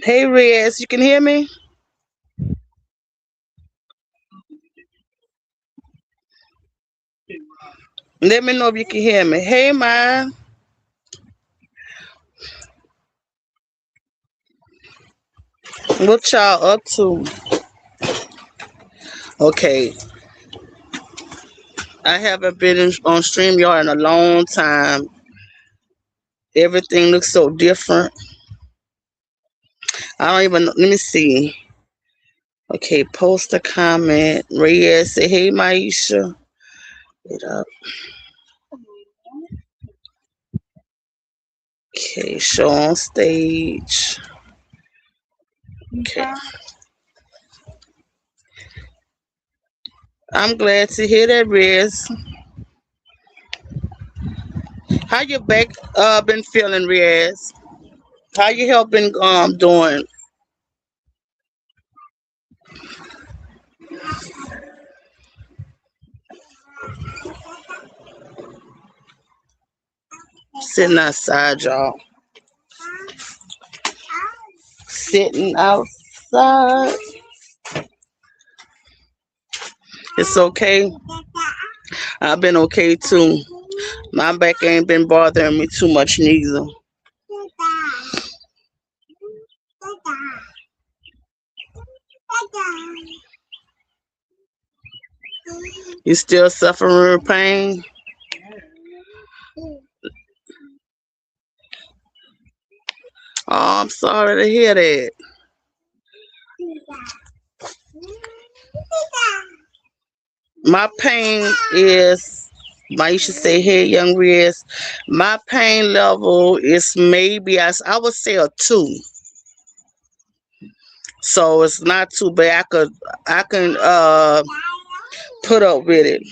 Hey, Riz, you can hear me? Let me know if you can hear me. Hey, man, what y'all up to? Okay, I haven't been on StreamYard in a long time. Everything looks so different. I don't even know. Let me see. Okay, post a comment. Reyes say, hey, Maisha. Wait up. Okay, show on stage. Okay. I'm glad to hear that, Riz. How your back been feeling, Riz? How your health been doing? Sitting outside, y'all. Sitting outside. It's okay. I've been okay too. My back ain't been bothering me too much neither. You still suffering with pain? Oh, I'm sorry to hear that. My pain is, Maisha say, hey, young Riz, my pain level is maybe, I would say a 2. So it's not too bad. I can put up with it.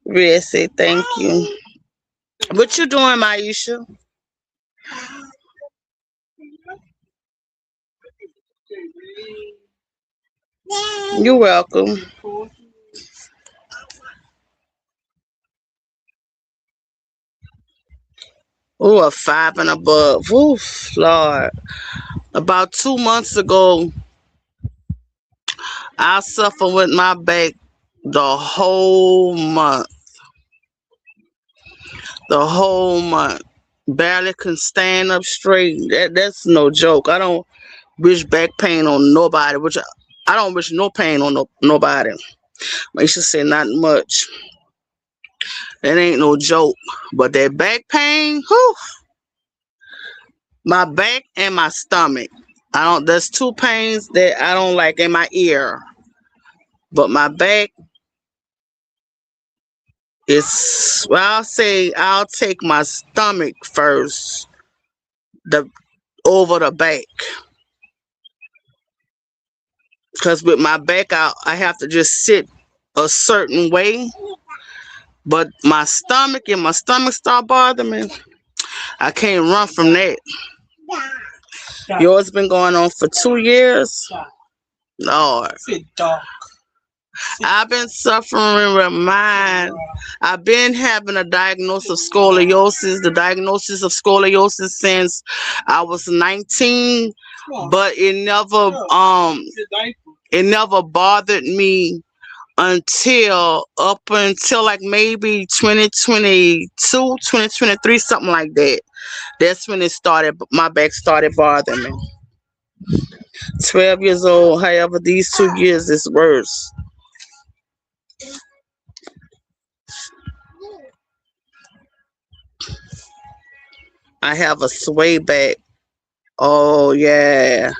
Riz say thank you. What you doing, Maisha? You're welcome. Oh, a 5 and above. Oof, Lord. About 2 months ago, I suffered with my back the whole month. The whole month. Barely can stand up straight. That's no joke. I don't wish back pain on nobody, which I don't wish no pain on nobody. They should say not much. That ain't no joke. But that back pain, whew, my back and my stomach. I don't. There's two pains that I don't like in my ear, but my back is. Well, I'll say I'll take my stomach first, the over the back, because with my back, I have to just sit a certain way. But my stomach start bothering me. I can't run from that. Yours been going on for 2 years. Lord, I've been suffering with mine. I've been having a diagnosis of scoliosis, the diagnosis of scoliosis since I was 19, but it never bothered me until like maybe 2022, 2023, something like that. That's when it started. My back started bothering me. 12 years old. However, these 2 years is worse. I have a sway back. Oh yeah,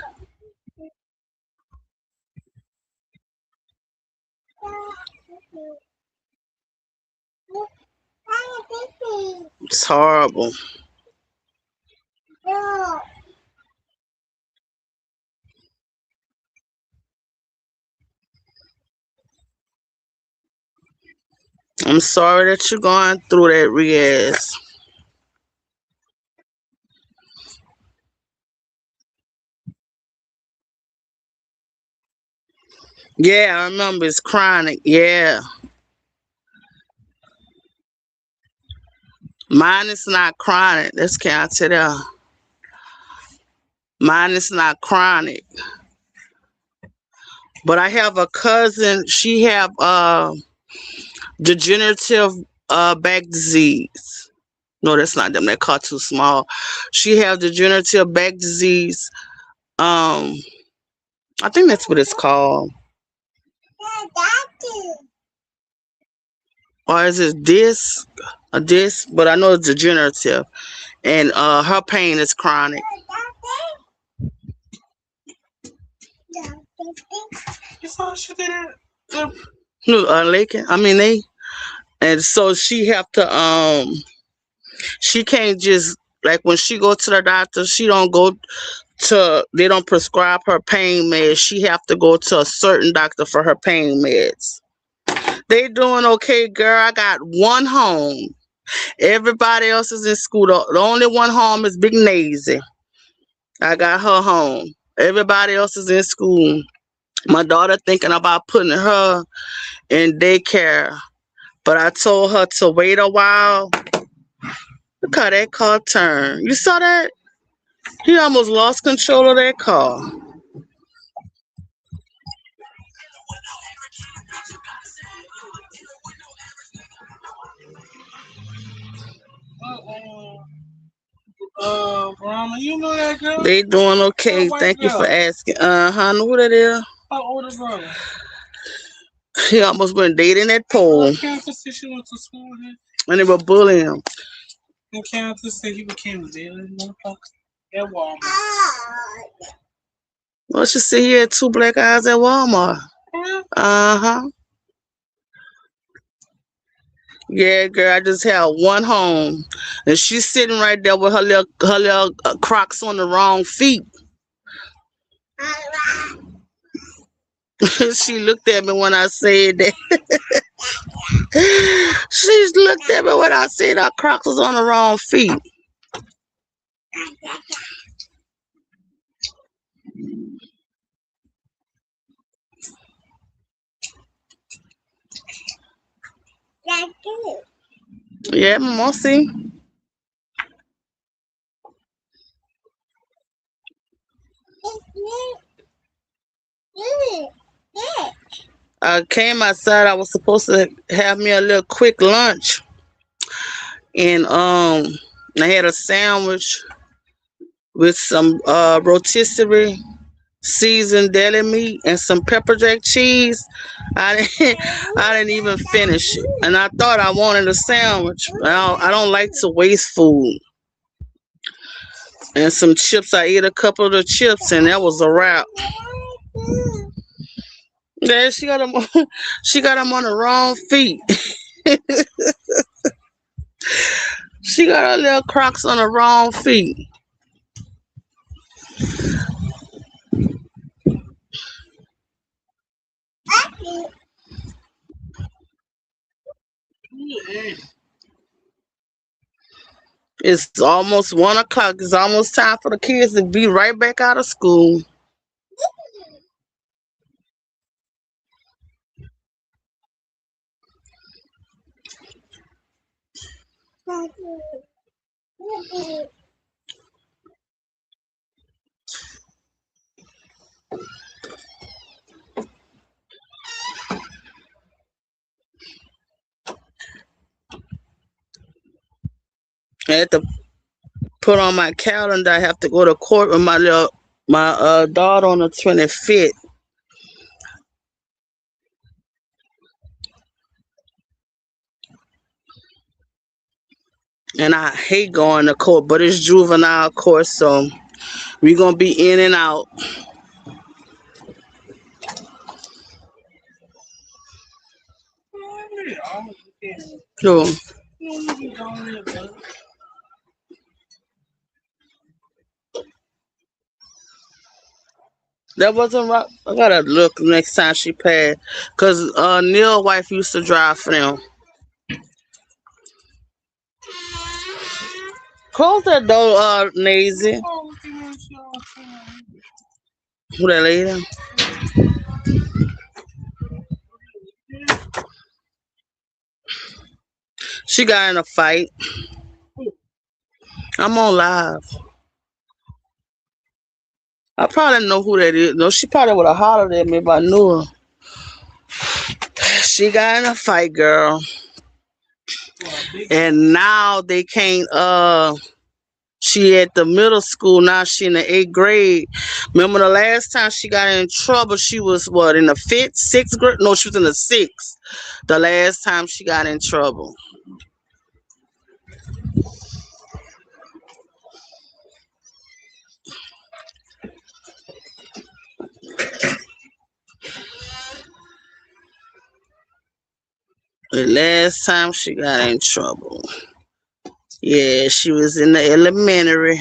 it's horrible. I'm sorry that you're going through that, Riaz. Yeah, I remember it's chronic. Yeah, mine is not chronic. That's can't tell you. Mine is not chronic. But I have a cousin, she have degenerative back disease. No, that's not them. That car too small. She have degenerative back disease. Um, I think that's what it's called. Or is it disc? A disc, but I know it's degenerative. And her pain is chronic. No, Lakin. I mean they, and so she have to she can't just like when she go to the doctor, she don't go to they don't prescribe her pain meds. She have to go to a certain doctor for her pain meds. They doing okay, girl. I got one home. Everybody else is in school. The only one home is Big Nazy. I got her home. Everybody else is in school. My daughter thinking about putting her in daycare, but I told her to wait a while. Look how that car turned. You saw that? He almost lost control of that car. Brahma, you know that girl? They doing okay. Thank you for asking. I know who that is. How old is brother? He almost went dating that pole. Kansas said she went to school here. And they were bullying him. And Kansas said he became a dating at Walmart. Well, she said he had two black eyes at Walmart. Yeah. Uh-huh. Yeah, girl, I just had one home. And she's sitting right there with her little Crocs on the wrong feet. She looked at me when I said that. She looked at me when I said her Crocs was on the wrong feet. Yeah, Mama, see. I came outside. I was supposed to have me a little quick lunch, and I had a sandwich with some rotisserie seasoned deli meat and some pepper jack cheese. I didn't even finish it, and I thought I wanted a sandwich. I don't like to waste food. And some chips. I ate a couple of the chips, and that was a wrap. Yeah, she got them. She got them on the wrong feet. She got her little Crocs on the wrong feet. It's almost 1 o'clock. It's almost time for the kids to be right back out of school. I had to put on my calendar. I have to go to court with my daughter on the 25th. And I hate going to court, but it's juvenile court, so we're gonna be in and out. So that wasn't right. I gotta look next time she passed, cause Neil's wife used to drive for them. Close that door, Nazy. Who that lady? She got in a fight. I'm on live. I probably know who that is. No, she probably would have hollered at me if I knew her. She got in a fight, girl, and now they can't. She at the middle school now. She in the 8th grade. Remember the last time she got in trouble? She was what, in the fifth, 6th grade? No, she was in the sixth. The last time she got in trouble. The last time she got in trouble. Yeah, she was in the elementary.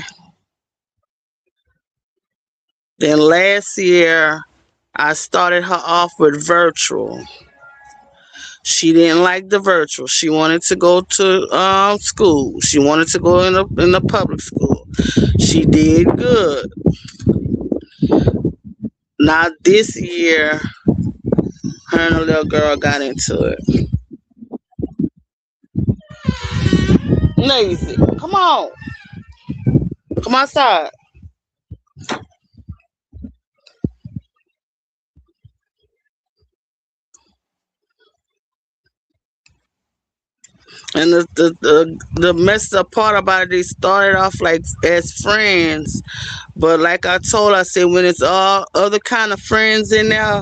Then last year, I started her off with virtual. She didn't like the virtual. She wanted to go to school. She wanted to go in the public school. She did good. Now this year, her and the little girl got into it. Lazy, come on, come outside. And the messed up part about it, they started off like as friends, but like I told her, I said when it's all other kind of friends in there,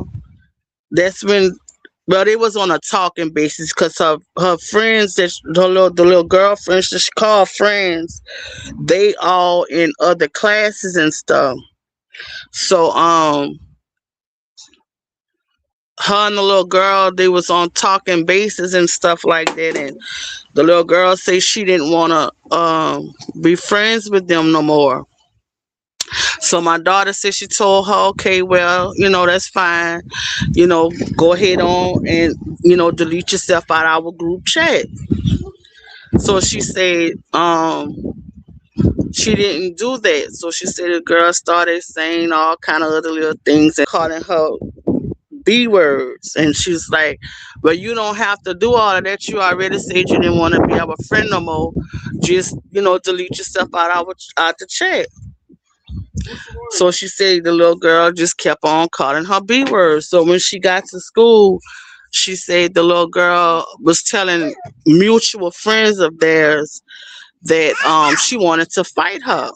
that's when. But it was on a talking basis because her friends the little girlfriends that she called friends, they all in other classes and stuff. So her and the little girl, they was on talking basis and stuff like that, and the little girl say she didn't want to be friends with them no more. So my daughter said she told her, okay, well, that's fine. Go ahead on and delete yourself out our group chat. So she said she didn't do that. So she said the girl started saying all kind of other little things and calling her B words. And she's like, well, you don't have to do all of that. You already said you didn't want to be our friend no more. Just, delete yourself out the chat. So she said the little girl just kept on calling her B words. So when she got to school, she said the little girl was telling mutual friends of theirs that she wanted to fight her.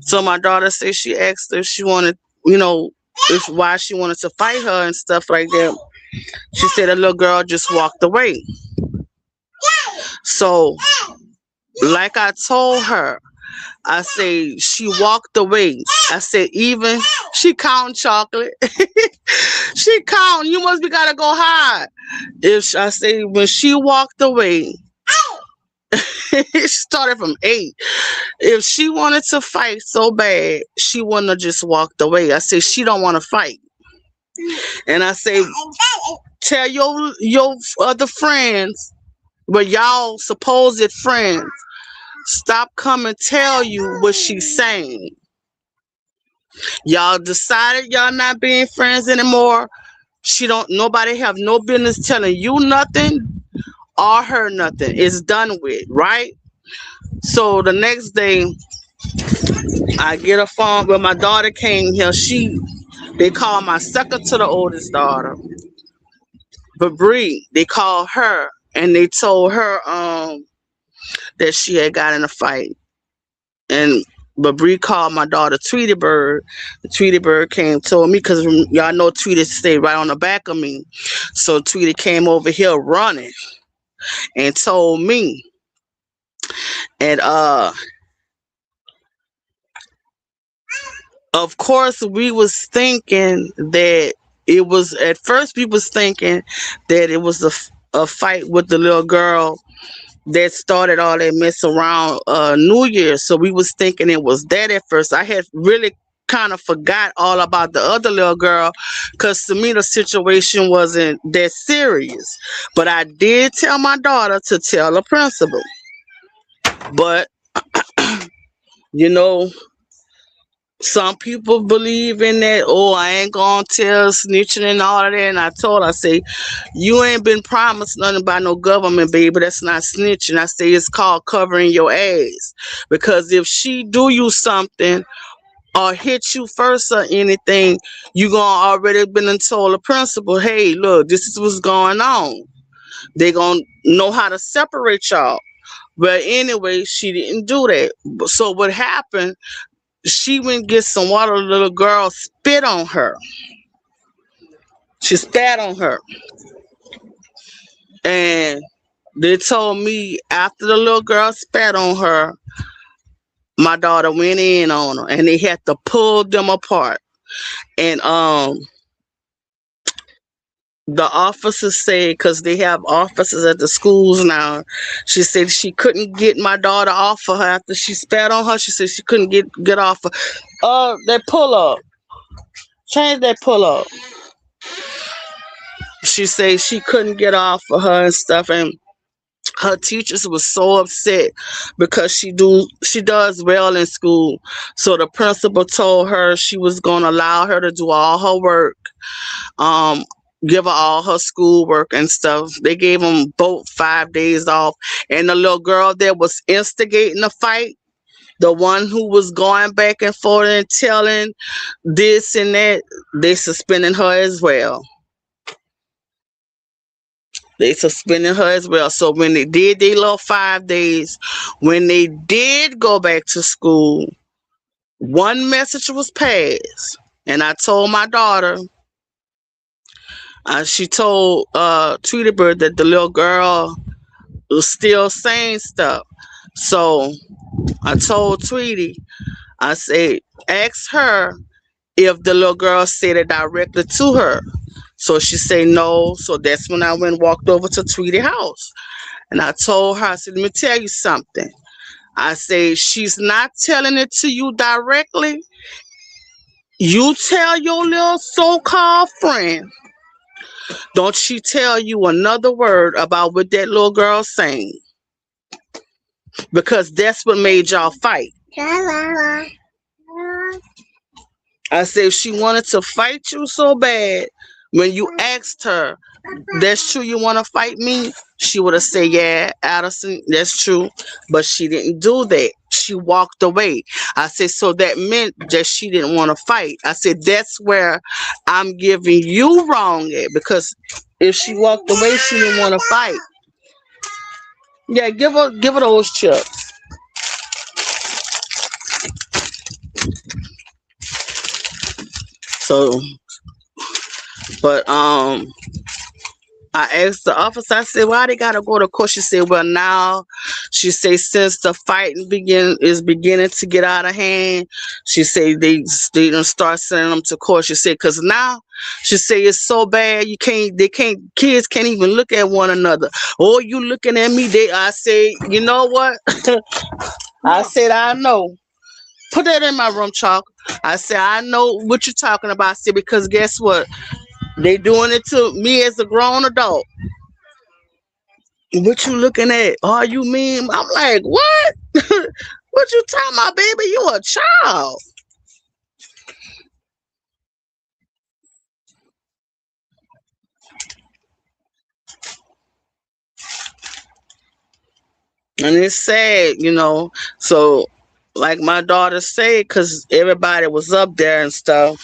So my daughter said she asked her if she wanted, if why she wanted to fight her and stuff like that. She said the little girl just walked away. So, like I told her, I say she walked away. I said even she counting chocolate. She counting. You must be gotta go high. If I say when she walked away, it started from 8. If she wanted to fight so bad, she wouldn't have just walked away. I said she don't want to fight. And I say tell your other friends, but y'all supposed friends, stop coming tell you what she's saying. Y'all decided y'all not being friends anymore. Nobody have no business telling you nothing or her nothing. It's done with, right? So the next day I get a phone when my daughter came here. They called my second to the oldest daughter, but Bree, they called her and they told her that she had got in a fight. And but Bree called my daughter Tweety Bird. The Tweety Bird came told me because y'all know Tweety stayed right on the back of me. So Tweety came over here running and told me. And of course we was thinking that it was at first we was thinking that it was a fight with the little girl that started all that mess around New Year's. So we was thinking it was that at first. I had really kind of forgot all about the other little girl because to me the situation wasn't that serious. But I did tell my daughter to tell the principal. But you know, some people believe in that. Oh, I ain't gonna tell snitching and all of that. And I told her, I say, you ain't been promised nothing by no government, baby. That's not snitching. I say it's called covering your ass. Because if she do you something or hit you first or anything, you gonna already been and told the principal, hey, look, this is what's going on. They gonna know how to separate y'all. But anyway, she didn't do that. So what happened? She went and get some water. The little girl spit on her. She spat on her, and they told me after the little girl spat on her, my daughter went in on her, and they had to pull them apart. And the officers said, because they have officers at the schools now, she said she couldn't get my daughter off of her after she spat on her. She said she couldn't get off of that pull up. Change that pull up. She said she couldn't get off of her and stuff, and her teachers was so upset because she does well in school. So the principal told her she was gonna allow her to do all her work, um, give her all her schoolwork and stuff. They gave them both 5 days off, and the little girl that was instigating the fight, the one who was going back and forth and telling this and that, they suspended her as well. They suspended her as well. So when they did their little 5 days, when they did go back to school, one message was passed. And I told my daughter, she told Tweety Bird that the little girl was still saying stuff. So I told Tweety, I said, ask her if the little girl said it directly to her. So she said no. So that's when I went and walked over to Tweety's house. And I told her, I said, let me tell you something. I said, she's not telling it to you directly. You tell your little so-called friend, don't she tell you another word about what that little girl's saying. Because that's what made y'all fight. I said, if she wanted to fight you so bad, when you asked her, that's true, you want to fight me? She would have said, yeah, Addison, that's true. But she didn't do that. She walked away. I said, so that meant that she didn't want to fight. I said, that's where I'm giving you wrong at. Because if she walked away, she didn't want to fight. Yeah, give her those chips. So, but I asked the officer, I said, why they gotta go to court? She said, well, now, she said, since the fighting is beginning to get out of hand, she said they done start sending them to court. She said, because now, she said, it's so bad, kids can't even look at one another. Oh, you looking at me? I said, you know what? I said, I know. Put that in my room, Chalk. I said, I know what you're talking about. I said, because guess what? They doing it to me as a grown adult. What you looking at? Oh, you mean? I'm like, what? What you talking about, baby? You a child. And it's sad, So, like my daughter said, because everybody was up there and stuff,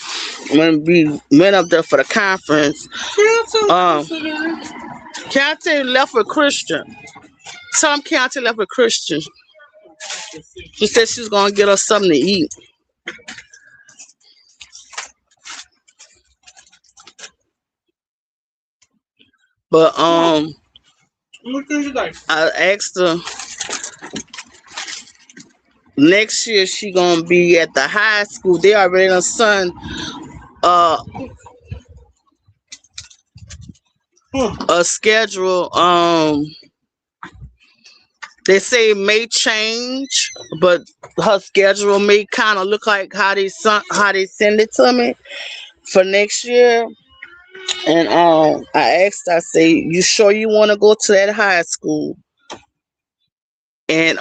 when we went up there for the conference, Keontae left with Christian. Tell him Keontae left with Christian. She said she's going to get us something to eat. But I asked her, next year she gonna be at the high school. They already done son a schedule. They say it may change, but her schedule may kind of look like how they send it to me for next year. And I asked, I say, you sure you want to go to that high school? And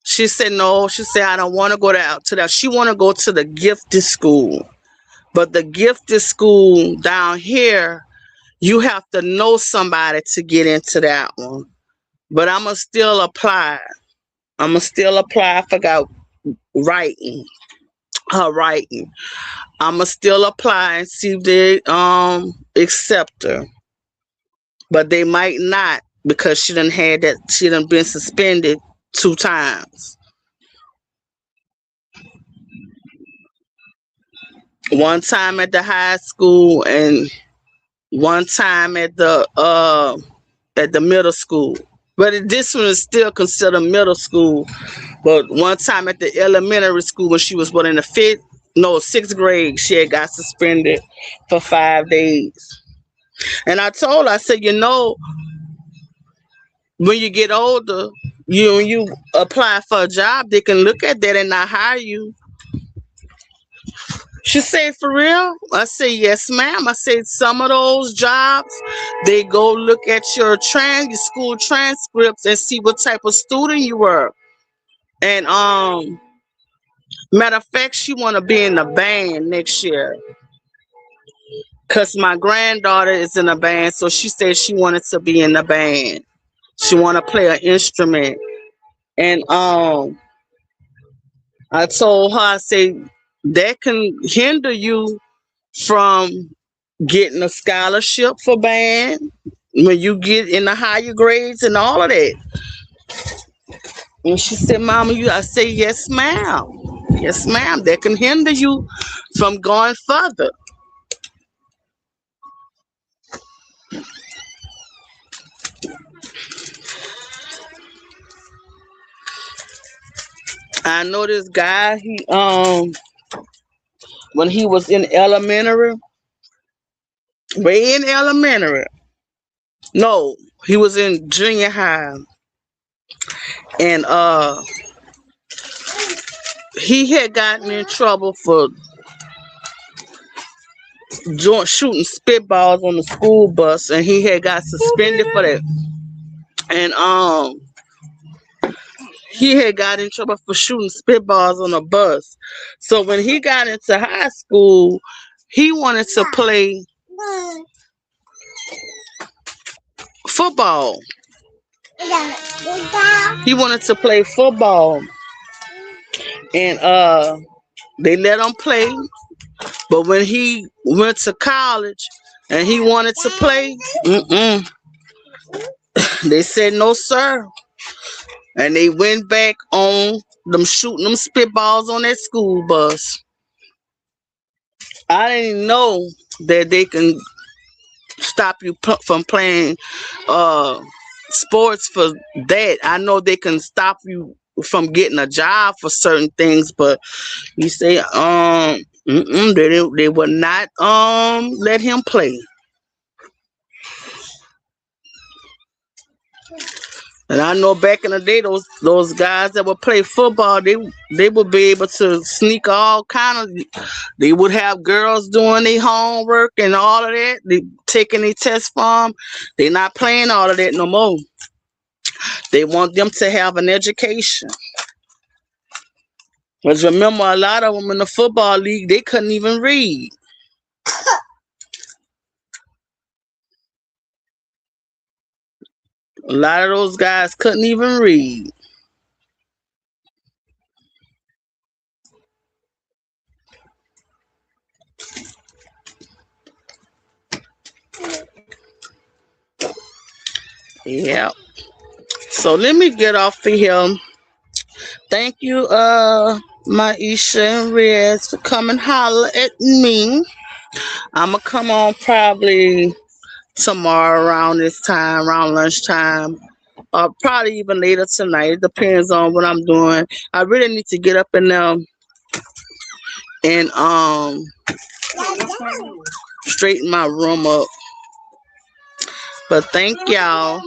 she said no. She said, I don't want to go to that. She want to go to the gifted school. But the gifted school down here, you have to know somebody to get into that one. But I'm going to still apply. I forgot writing, her writing. I'ma still apply and see if they accept her. But they might not because she done been suspended 2 times. One time at the high school and one time at the middle school. But this one is still considered middle school. But one time at the elementary school when she was in the sixth grade, she had got suspended for 5 days. And I told her, I said, when you get older, when you apply for a job, they can look at that and not hire you. She said, for real? I said, yes, ma'am. I said, some of those jobs, they go look at your school transcripts and see what type of student you were. And matter of fact, she want to be in the band next year. Cause my granddaughter is in a band, so she said she wanted to be in the band. She want to play an instrument. And I told her, I said, that can hinder you from getting a scholarship for band when you get in the higher grades and all of that. And she said, Mama, I say, yes, ma'am. Yes, ma'am. That can hinder you from going further. I know this guy, when he was in elementary, way in elementary. No, he was in junior high. And he had gotten in trouble for shooting spitballs on the school bus, and he had got suspended for that. And he had got in trouble for shooting spitballs on a bus. So when he got into high school, he wanted to play football. He wanted to play football. And they let him play. But when he went to college and he wanted to play, they said no, sir. And they went back on them shooting them spitballs on that school bus. I didn't know that they can stop you from playing sports for that. I know they can stop you from getting a job for certain things, but you say they would not let him play. And I know back in the day, those guys that would play football, they would be able to sneak all kind of. They would have girls doing their homework and all of that. They taking their test form. They not playing all of that no more. They want them to have an education. Because remember, a lot of them in the football league, they couldn't even read. A lot of those guys couldn't even read. Yeah. So let me get off of here. Thank you, Maisha and Rez, for coming holler at me. I'ma come on probably tomorrow around this time, around lunchtime. Probably even later tonight. It depends on what I'm doing. I really need to get up in there and straighten my room up. But thank y'all.